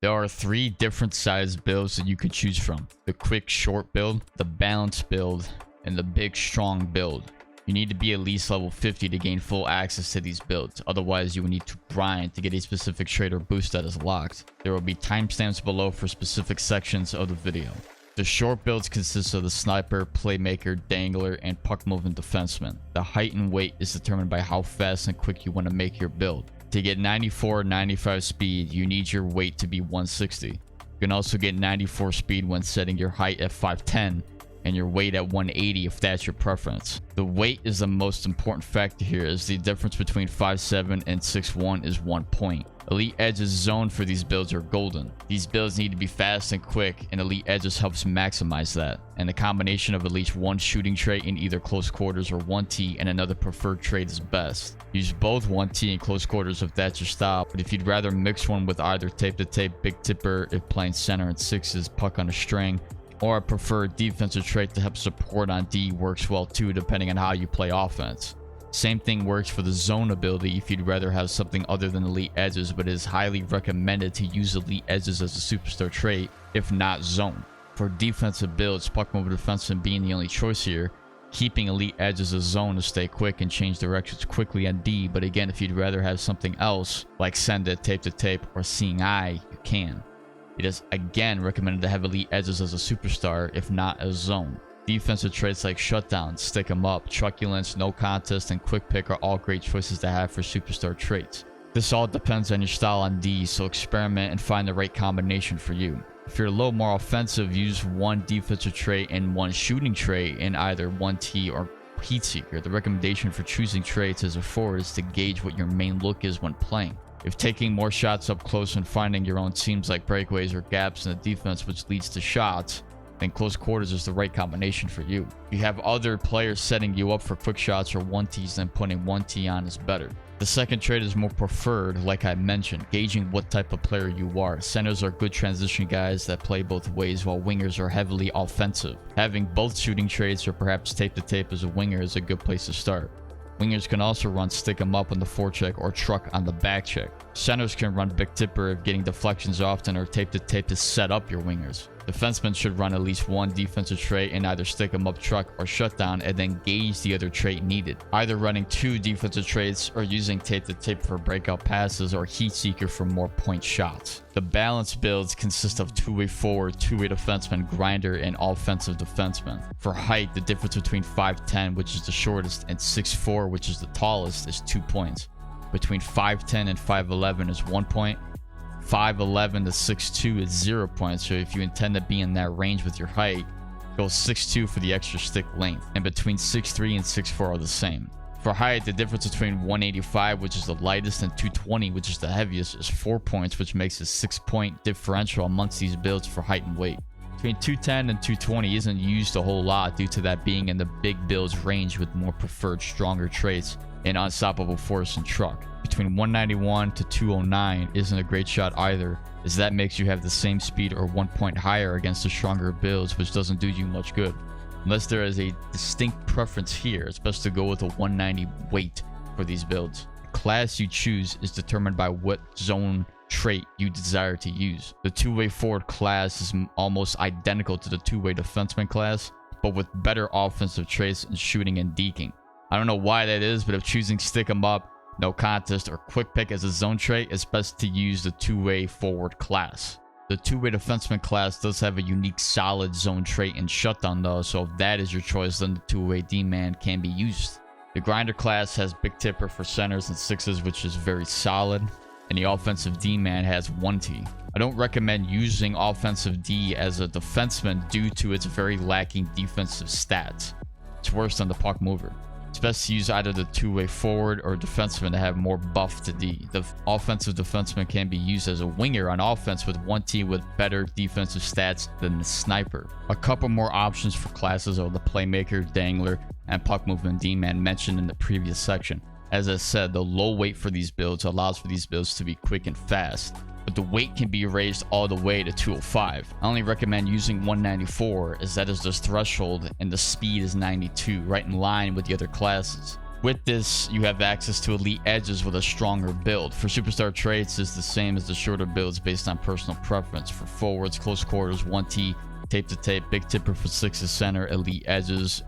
There are 3 different size builds that you can choose from: the quick short build, the balanced build, and the big strong build. You need to be at least level 50 to gain full access to these builds, otherwise you will need to grind to get a specific trait or boost that is locked. There will be timestamps below for specific sections of the video. The short builds consist of the sniper, playmaker, dangler, and puck movement defenseman. The height and weight is determined by how fast and quick you want to make your build. To get 94 or 95 speed, you need your weight to be 160. You can also get 94 speed when setting your height at 5'10 and your weight at 180 if that's your preference. The weight is the most important factor here, as the difference between 5'7 and 6'1 is 1 point. Elite Edge's zone for these builds are golden. These builds need to be fast and quick, and Elite Edges helps maximize that. And the combination of at least one shooting trait in either close quarters or 1T and another preferred trait is best. Use both 1T in close quarters if that's your style, but if you'd rather mix one with either tape to tape, big tipper if playing center and 6s, puck on a string, or a preferred defensive trait to help support on D works well too, depending on how you play offense. Same thing works for the zone ability if you'd rather have something other than Elite Edges, but it is highly recommended to use Elite Edges as a superstar trait, if not zone. For defensive builds, puck mover defenseman being the only choice here, keeping Elite Edges as zone to stay quick and change directions quickly on D, but again, if you'd rather have something else, like Send It, Tape to Tape, or Seeing Eye, you can. It is again recommended to have Elite Edges as a superstar, if not as zone. Defensive traits like Shutdown, Stick 'em Up, Truculence, No Contest, and Quick Pick are all great choices to have for superstar traits. This all depends on your style on D, so experiment and find the right combination for you. If you're a little more offensive, use one defensive trait and one shooting trait in either 1T or Heat Seeker. The recommendation for choosing traits as a forward is to gauge what your main look is when playing. If taking more shots up close and finding your own seems like breakaways or gaps in the defense which leads to shots, then close quarters is the right combination for you. If you have other players setting you up for quick shots or 1Ts, then putting 1T on is better. The second trait is more preferred, like I mentioned, gauging what type of player you are. Centers are good transition guys that play both ways, while wingers are heavily offensive. Having both shooting traits or perhaps tape to tape as a winger is a good place to start. Wingers can also run Stick 'em Up on the forecheck or Truck on the back check. Centers can run Big Tipper if getting deflections often, or tape to tape to set up your wingers. Defensemen should run at least one defensive trait in either Stick 'em Up, Truck, or Shutdown, and then gauge the other trait needed. Either running 2 defensive traits or using tape to tape for breakout passes or Heat Seeker for more point shots. The balanced builds consist of 2-way forward, 2-way defenseman, grinder, and offensive defenseman. For height, the difference between 5'10", which is the shortest, and 6'4", which is the tallest, is 2 points. Between 5'10 and 5'11 is 1 point. 5'11 to 6'2 is 0 points, so if you intend to be in that range with your height, go 6'2 for the extra stick length, and between 6'3 and 6'4 are the same. For height, the difference between 185, which is the lightest, and 220, which is the heaviest, is 4 points, which makes a 6-point differential amongst these builds for height and weight. Between 210 and 220 isn't used a whole lot due to that being in the big builds range with more preferred stronger traits and Unstoppable Force and Truck. Between 191 to 209 isn't a great shot either, as that makes you have the same speed or 1 point higher against the stronger builds, which doesn't do you much good. Unless there is a distinct preference here, it's best to go with a 190 weight for these builds. The class you choose is determined by what zone trait you desire to use. The 2-way forward class is almost identical to the 2-way defenseman class, but with better offensive traits in shooting and deking. I don't know why that is, but if choosing Stick 'em Up, No Contest, or Quick Pick as a zone trait, it's best to use the 2-way forward class. The 2-way defenseman class does have a unique solid zone trait in Shutdown though, so if that is your choice, then the 2-way D-man can be used. The grinder class has Big Tipper for centers and 6s, which is very solid, and the offensive D-man has 1T. I don't recommend using offensive D as a defenseman due to its very lacking defensive stats. It's worse than the puck mover. It's best to use either the 2-way forward or defenseman to have more buff to D. The offensive defenseman can be used as a winger on offense with 1T with better defensive stats than the sniper. A couple more options for classes are the playmaker, dangler, and puck movement D-man mentioned in the previous section. As I said, the low weight for these builds allows for these builds to be quick and fast, but the weight can be raised all the way to 205. I only recommend using 194 as that is the threshold and the speed is 92, right in line with the other classes. With this, you have access to elite edges with a stronger build. For superstar traits, it's the same as the shorter builds based on personal preference. For forwards, close quarters, 1T, tape to tape, big tipper for 6's center, elite edges.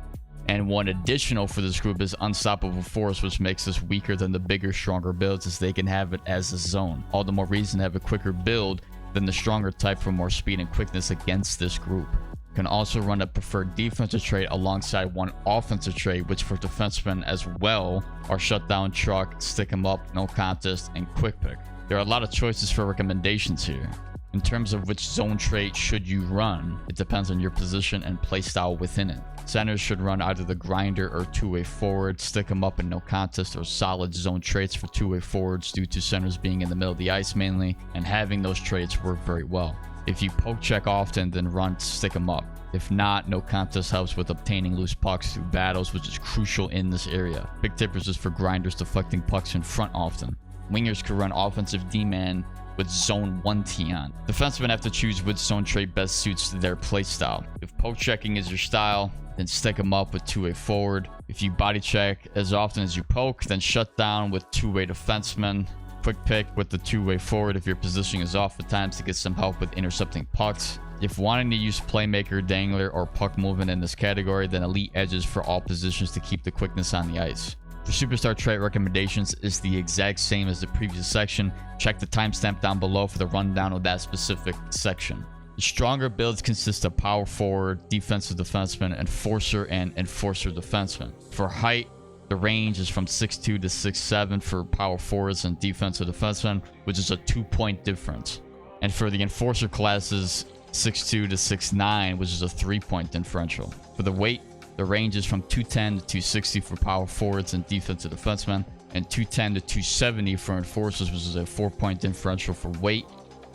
And one additional for this group is unstoppable force, which makes this weaker than the bigger, stronger builds as they can have it as a zone. All the more reason to have a quicker build than the stronger type for more speed and quickness against this group. Can also run a preferred defensive trait alongside one offensive trait, which for defensemen as well are shutdown, truck, stick 'em up, no contest, and quick pick. There are a lot of choices for recommendations here. In terms of which zone trait should you run, it depends on your position and playstyle within it. Centers should run either the grinder or two-way forward, stick 'em up and no contest, or solid zone traits for two-way forwards due to centers being in the middle of the ice mainly, and having those traits work very well. If you poke check often, then run stick 'em up. If not, no contest helps with obtaining loose pucks through battles, which is crucial in this area. Big tippers is for grinders deflecting pucks in front often. Wingers could run offensive D-man with zone 1T on. Defensemen have to choose which zone trait best suits their playstyle. If poke checking is your style, then stick 'em up with two-way forward. If you body check as often as you poke, then shut down with two-way defensemen. Quick pick with the two-way forward if your positioning is off at times to get some help with intercepting pucks. If wanting to use playmaker, dangler, or puck movement in this category, then elite edges for all positions to keep the quickness on the ice. For superstar trait recommendations is the exact same as the previous section. Check the timestamp down below for the rundown of that specific section. The stronger builds consist of power forward, defensive defenseman, enforcer, and enforcer defenseman. For height, the range is from 6'2 to 6'7 for power forwards and defensive defensemen, which is a 2-point difference. And for the enforcer classes, 6'2 to 6'9, which is a 3-point differential. For the weight, the range is from 210 to 260 for power forwards and defensive defensemen, and 210 to 270 for enforcers, which is a 4-point differential for weight,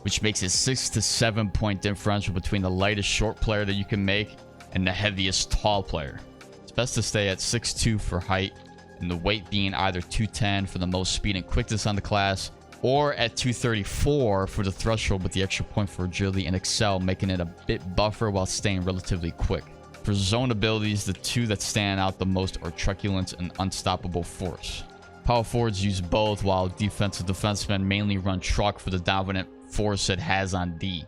which makes it 6 to 7-point differential between the lightest short player that you can make and the heaviest tall player. It's best to stay at 6'2 for height, and the weight being either 210 for the most speed and quickness on the class, or at 234 for the threshold with the extra point for agility and excel, making it a bit buffer while staying relatively quick. For zone abilities, the two that stand out the most are truculence and unstoppable force. Power forwards use both, while defensive defensemen mainly run truck for the dominant force it has on D.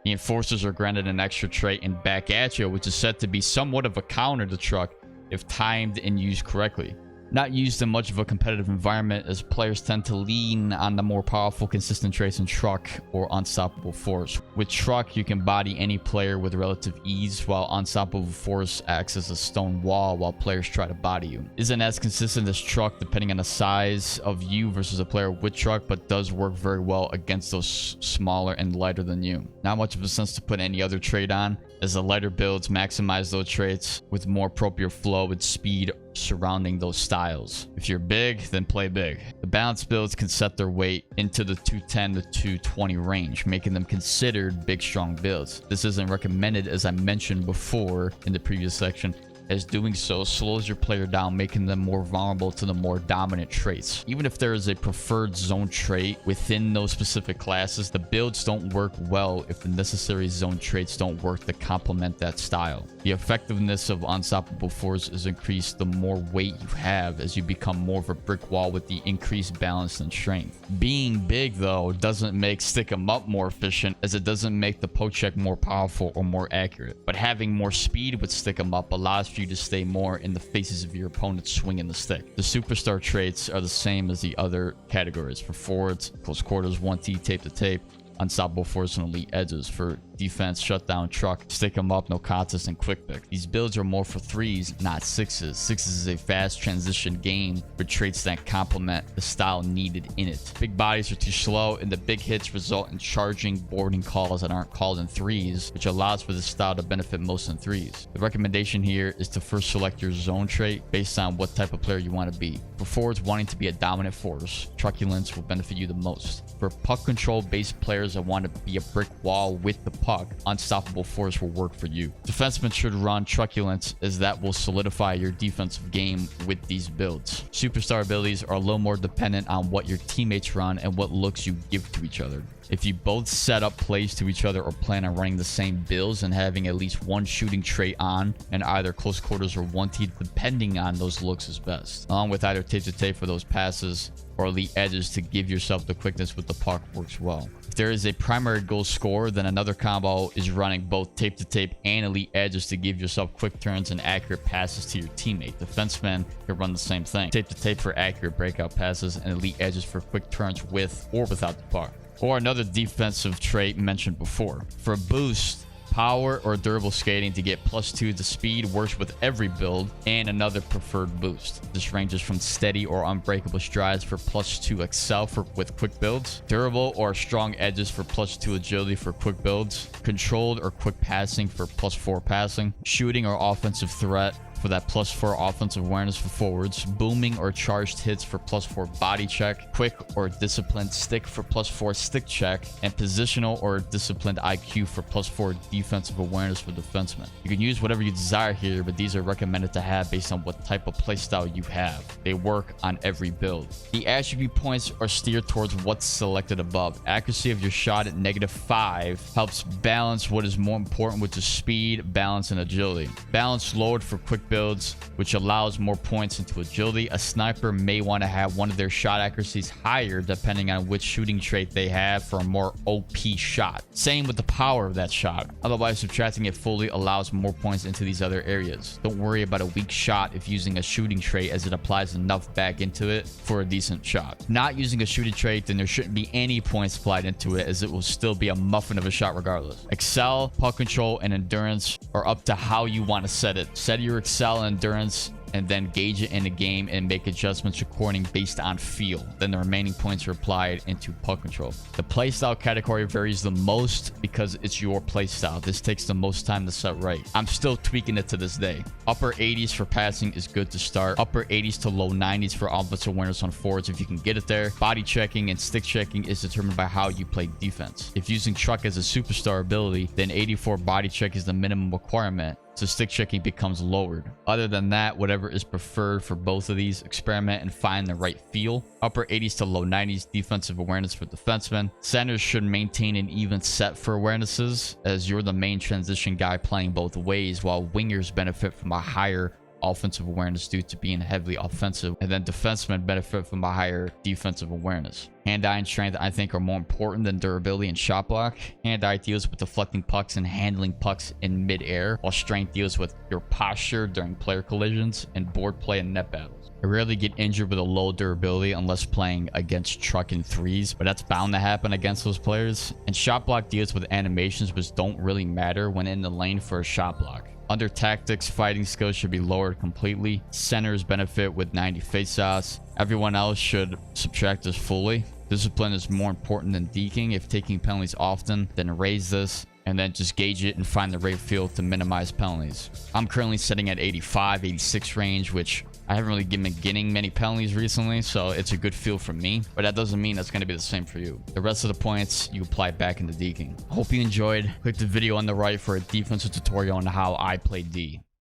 The enforcers are granted an extra trait in back at you, which is said to be somewhat of a counter to truck if timed and used correctly. Not used in much of a competitive environment, as players tend to lean on the more powerful consistent traits in truck or unstoppable force. With truck, you can body any player with relative ease, while unstoppable force acts as a stone wall while players try to body you. Isn't as consistent as truck depending on the size of you versus a player with truck, but does work very well against those smaller and lighter than you. Not much of a sense to put any other trait on, as the lighter builds maximize those traits with more appropriate flow and speed surrounding those styles. If you're big, then play big. The balanced builds can set their weight into the 210 to 220 range, making them considered big, strong builds. This isn't recommended, as I mentioned before in the previous section, as doing so slows your player down, making them more vulnerable to the more dominant traits. Even if there is a preferred zone trait within those specific classes, the builds don't work well if the necessary zone traits don't work to complement that style. The effectiveness of unstoppable force is increased the more weight you have, as you become more of a brick wall with the increased balance and strength. Being big, though, doesn't make stick 'em up more efficient, as it doesn't make the poke check more powerful or more accurate. But having more speed with stick 'em up allows for you to stay more in the faces of your opponent swinging the stick. The superstar traits are the same as the other categories. For forwards, close quarters, 1T, tape to tape, unstoppable force, and elite edges. For defense, shutdown, truck, stick 'em up, no contest, and quick pick. These builds are more for 3s, not 6s. 6s is a fast transition game with traits that complement the style needed in it. Big bodies are too slow, and the big hits result in charging boarding calls that aren't called in 3s, which allows for this style to benefit most in 3s. The recommendation here is to first select your zone trait based on what type of player you want to be. For forwards wanting to be a dominant force, truculence will benefit you the most. For puck control based players that want to be a brick wall with the puck, unstoppable force will work for you. Defensemen should run truculence, as that will solidify your defensive game with these builds. Superstar abilities are a little more dependent on what your teammates run and what looks you give to each other. If you both set up plays to each other or plan on running the same builds and having at least one shooting trait on in either close quarters or 1T, depending on those looks, is best. Along with either tape to tape for those passes or elite edges to give yourself the quickness with the puck works well. If there is a primary goal scorer, then another combo is running both tape to tape and elite edges to give yourself quick turns and accurate passes to your teammate. Defensemen can run the same thing. Tape to tape for accurate breakout passes and elite edges for quick turns with or without the puck. Or another defensive trait mentioned before. For a boost, power or durable skating to get +2 to speed works with every build, and another preferred boost. This ranges from steady or unbreakable strides for +2 excel with quick builds, durable or strong edges for +2 agility for quick builds, controlled or quick passing for +4 passing, shooting or offensive threat for that +4 offensive awareness for forwards, booming or charged hits for +4 body check, quick or disciplined stick for +4 stick check, and positional or disciplined IQ for +4 defensive awareness for defensemen. You can use whatever you desire here, but these are recommended to have based on what type of playstyle you have. They work on every build. The attribute points are steered towards what's selected above. Accuracy of your shot at -5 helps balance what is more important, which is speed, balance, and agility. Balance lowered for quick builds, which allows more points into agility. A sniper may want to have one of their shot accuracies higher depending on which shooting trait they have for a more OP shot. Same with the power of that shot. Otherwise, subtracting it fully allows more points into these other areas. Don't worry about a weak shot if using a shooting trait, as it applies enough back into it for a decent shot. Not using a shooting trait, then there shouldn't be any points applied into it, as it will still be a muffin of a shot regardless. Excel, puck control, and endurance are up to how you want to set it. Set your excel and endurance and then gauge it in the game and make adjustments according based on feel. Then the remaining points are applied into puck control. The playstyle category varies the most because it's your playstyle. This takes the most time to set right. I'm still tweaking it to this day. Upper 80s for passing is good to start. Upper 80s to low 90s for offensive awareness on forwards if you can get it there. Body checking and stick checking is determined by how you play defense. If using truck as a superstar ability, then 84 body check is the minimum requirement, so stick checking becomes lowered. Other than that, whatever is preferred for both of these, experiment and find the right feel. Upper 80s to low 90s defensive awareness for defensemen. Centers should maintain an even set for awarenesses, as you're the main transition guy playing both ways, while wingers benefit from a higher offensive awareness due to being heavily offensive, and then defensemen benefit from a higher defensive awareness. Hand-eye and strength, I think, are more important than durability and shot block. Hand-eye deals with deflecting pucks and handling pucks in mid-air, while strength deals with your posture during player collisions and board play and net battles. I rarely get injured with a low durability unless playing against truck in threes, but that's bound to happen against those players. And shot block deals with animations, which don't really matter when in the lane for a shot block. Under tactics, fighting skills should be lowered completely. Centers benefit with 90 faceoffs. Everyone else should subtract this fully. Discipline is more important than deking. If taking penalties often, then raise this, and then just gauge it and find the right field to minimize penalties. I'm currently sitting at 85, 86 range, which I haven't really been getting many penalties recently, so it's a good feel for me, but that doesn't mean that's going to be the same for you. The rest of the points you apply back into deking. Hope you enjoyed. Click the video on the right for a defensive tutorial on how I play D.